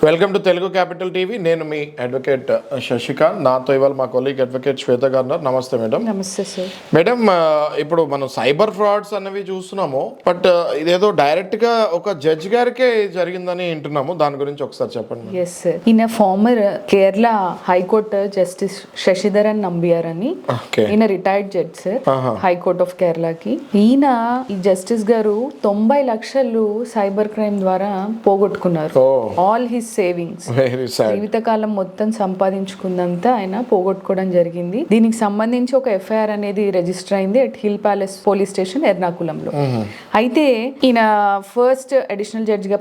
Welcome to Telugu capital TV. నేను మీ advocate Sasikanth. నాతో ఇవాళ మా కొలీగ్ అడ్వకేట్ శ్వేత గారు ఉన్నారు. నమస్తే మేడం. నమస్తే సార్. మేడం, ఇప్పుడు మనం సైబర్ ఫ్రాడ్స్ అనేవి చూస్తున్నాము, బట్ ఇదేదో డైరెక్ట్ గా ఒక జడ్జ్ గారికే జరిగిందని వింటున్నాము. దాని గురించి ఒకసారి చెప్పండి. ఎస్ సార్, ఈయన former Kerala high court justice Sasidharan Nambiar అని, ఈయన retired judge sir, high court of కేరళకి. ఈయన ఈ జస్టిస్ గారు 90 లక్షలు సైబర్ క్రైమ్ ద్వారా పోగొట్టుకున్నారు. ఆల్ హిస్ సేవింగ్స్, జీవితకాలం మొత్తం సంపాదించుకుందంతా ఆయన పోగొట్టుకోవడం జరిగింది. దీనికి సంబంధించి ఒక ఎఫ్ఐఆర్ అనేది రిజిస్టర్ అయింది at hill palace police station ఎర్నాకులంలో. అయితే ఈయన ఫస్ట్ అడిషనల్ జడ్జ్ గా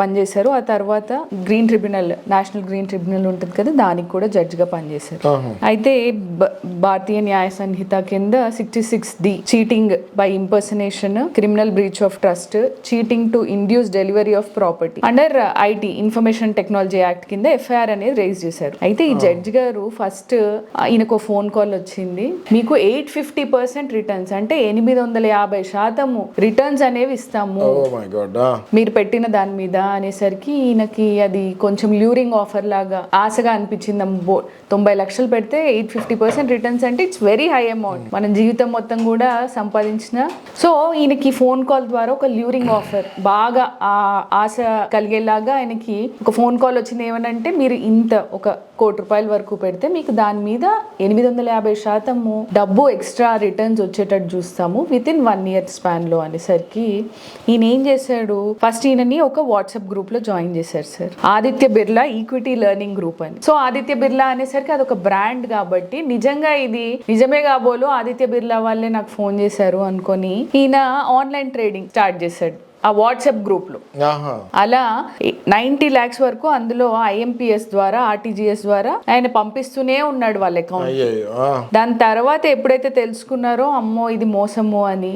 పనిచేశారు. ఆ తర్వాత green tribunal, national green tribunal ఉంటుంది కదా, దానికి కూడా జడ్జ్ గా పనిచేశారు. అయితే భారతీయ న్యాయ సంహిత కింద 66D cheating by impersonation, criminal breach of trust, cheating to induce delivery of property under IT information technology act కింద ఎఫ్ఐఆర్ అనేది రైజ్ చేశారు. అయితే ఈ జడ్జ్ గారు ఫస్ట్ ఈయనకు ఫోన్ కాల్ వచ్చింది, మీకు 850% రిటర్న్స్ అంటే 850% రిటర్న్స్ అనేవి ఇస్తాము మీరు పెట్టిన దాని మీద అనేసరికి ఈయనకి అది కొంచెం ల్యూరింగ్ ఆఫర్ లాగా ఆశగా అనిపించింది. 90 లక్షలు పెడితే 850% రిటర్న్స్ అంటే ఇట్స్ వెరీ హై అమౌంట్, మనం జీవితం మొత్తం కూడా సంపాదించిన. సో ఈయనకి ఫోన్ కాల్ ద్వారా ఒక ల్యూరింగ్ ఆఫర్, బాగా ఆశ కలిగేలాగా ఆయనకి ఒక ఫోన్ కాల్ వచ్చింది. ఏమనంటే మీరు ఇంత ఒక ₹1 కోటి వరకు పెడితే మీకు దాని మీద 850% డబ్బు ఎక్స్ట్రా రిటర్న్స్ వచ్చేటట్టు చూస్తాము విత్ ఇన్ 1 year స్పాన్ లో అనేసరికి ఈయన ఏం చేశాడు, ఫస్ట్ ఈయనని ఒక వాట్సాప్ గ్రూప్ లో జాయిన్ చేశారు sir, Aditya Birla equity learning group అని. సో ఆదిత్య బిర్లా అనేసరికి అదొక బ్రాండ్ కాబట్టి నిజంగా ఇది నిజమే కాబోలు ఆదిత్య బిర్లా వాళ్ళే నాకు ఫోన్ చేశారు అనుకొని ఈయన ఆన్లైన్ ట్రేడింగ్ స్టార్ట్ చేశాడు ఆ వాట్సాప్ గ్రూప్ లో. అలా 90 lakhs వరకు అందులో IMPS ద్వారా, RTGS ద్వారా ఆయన పంపిస్తూనే ఉన్నాడు వాళ్ళ అకౌంట్. దాని తర్వాత ఎప్పుడైతే తెలుసుకున్నారో అమ్మో ఇది మోసము అని,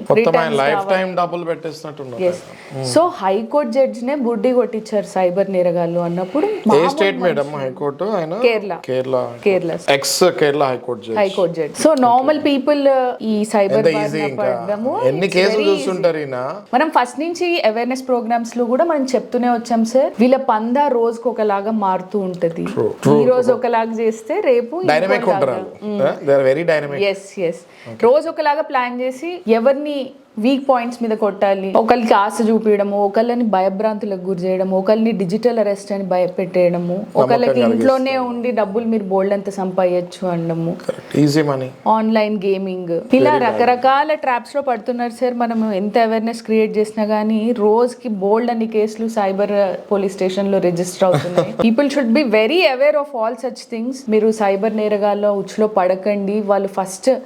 సో హైకోర్టు జడ్జి నే బుడ్డి కొట్టించారు సైబర్ నేరగాళ్ళు అన్నప్పుడు. Kerala high court judge. So normal people ఈ సైబర్ పడడము మనం ఫస్ట్ నుంచి అవేర్నెస్ ప్రోగ్రామ్స్ లో కూడా మనం చెప్తూనే వచ్చాం సార్. వీళ్ళ పందా రోజుకు ఒకలాగా మారుతూ ఉంటది. ఈ రోజు ఒకలాగా చేస్తే రేపు రోజు ఒకలాగా ప్లాన్ చేసి ఎవరిని వీక్ పాయింట్స్ మీద కొట్టాలి, ఒకరికి ఆశ చూపించడము, ఒకళ్ళని భయభ్రాంతులకు గురి చేయడము, ఒకళ్ళని డిజిటల్ అరెస్ట్ అని భయపెట్టేయడము, ఒకళ్ళకి ఇంట్లోనే ఉండి డబ్బులు మీరు బోల్డ్ అంత సంపాదించు అనడము, ఆన్లైన్ గేమింగ్, ఇలా రకరకాల ట్రాప్స్ లో పడుతున్నారు సార్. మనం ఎంత అవేర్నెస్ క్రియేట్ చేసినా గానీ రోజుకి బోల్డ్ అన్ని కేసులు సైబర్ పోలీస్ స్టేషన్ లో రిజిస్టర్ అవుతున్నాయి. People should be very aware of all such things. మీరు సైబర్ నేరగాల్లో ఉచ్చులో పడకండి.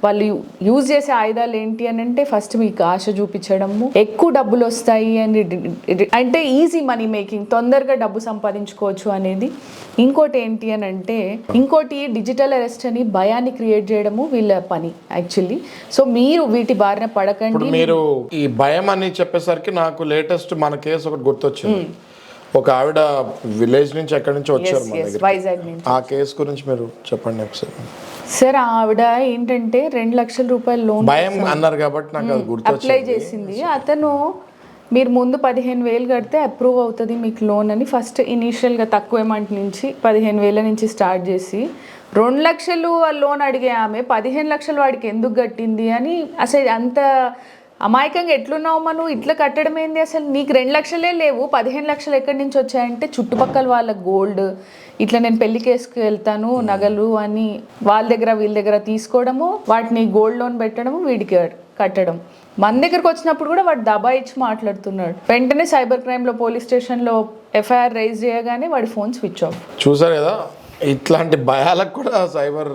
వాళ్ళు యూజ్ చేసే ఆయుధాలు ఏంటి అని అంటే ఫస్ట్ మీకు ఆశ చూపించడము, ఎక్కువ డబ్బులు వస్తాయి అని, అంటే ఈజీ మనీ మేకింగ్, తొందరగా డబ్బు సంపాదించుకోవచ్చు అనేది. ఇంకోటి ఏంటి అని అంటే డిజిటల్ అరెస్ట్ అని భయాన్ని క్రియేట్ చేయడము వీళ్ళ పని యాక్చువల్లీ. సో మీరు వీటి బారిన పడకండి. మీరు ఈ భయం అని చెప్పేసరికి నాకు లేటెస్ట్ మన కేసు ఒకటి గుర్తొచ్చింది. ఒక ఆవిడ విలేజ్ నుంచి ఎక్కడి నుంచి వచ్చారు మన దగ్గర, వైజాగ్ నుంచి. ఆ కేసు గురించి మీరు చెప్పండి ఒకసారి. సార్ ఆవిడ ఏంటంటే 2 లక్షల రూపాయలు లోన్ భయం అన్నారు కాబట్టి నాకు అది గుర్తొచ్చింది. అప్లై చేసింది. అతను మీరు ముందు 15,000 కడితే అప్రూవ్ అవుతుంది మీకు లోన్ అని ఫస్ట్ ఇనీషియల్గా తక్కువ అమౌంట్ నుంచి 15,000 నుంచి స్టార్ట్ చేసి 2 లక్షలు లోన్ అడిగే ఆమె 15 లక్షలు వాడికి ఎందుకు కట్టింది అని, అసలు అంత అమాయకంగా ఎట్లున్నావు మనం ఇట్లా కట్టడం ఏంది, అసలు నీకు 2 లక్షలే లేవు 15 లక్షలు ఎక్కడి నుంచి వచ్చాయంటే చుట్టుపక్కల వాళ్ళ గోల్డ్, ఇట్లా నేను పెళ్లి కేసుకు వెళ్తాను నగలు అని వాళ్ళ దగ్గర వీళ్ళ దగ్గర తీసుకోవడము, వాటిని గోల్డ్ లోన్ పెట్టడము, వీడికి కట్టడం. మన దగ్గరకు వచ్చినప్పుడు కూడా వాడు దబాయిచ్చి మాట్లాడుతున్నాడు. వెంటనే సైబర్ క్రైమ్ లో పోలీస్ స్టేషన్ లో ఎఫ్ఐఆర్ రైజ్ చేయగానే వాడి ఫోన్ స్విచ్ ఆఫ్. చూసారు కదా, ఇట్లాంటి భయాలకు కూడా సైబర్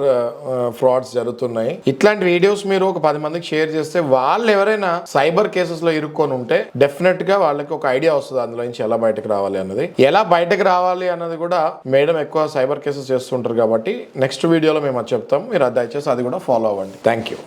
ఫ్రాడ్స్ జరుగుతున్నాయి. ఇట్లాంటి వీడియోస్ మీరు ఒక 10 మందికి షేర్ చేస్తే వాళ్ళు ఎవరైనా సైబర్ కేసెస్ లో ఇరుక్కొని ఉంటే డెఫినెట్ గా వాళ్ళకి ఒక ఐడియా వస్తుంది అందులో నుంచి ఎలా బయటకు రావాలి అన్నది. ఎలా బయటకు రావాలి అన్నది కూడా మేడం ఎక్కువ సైబర్ కేసెస్ చేస్తుంటారు కాబట్టి నెక్స్ట్ వీడియోలో మేము అది చెప్తాం. మీరు దయచేసి అది కూడా ఫాలో అవ్వండి. Thank you.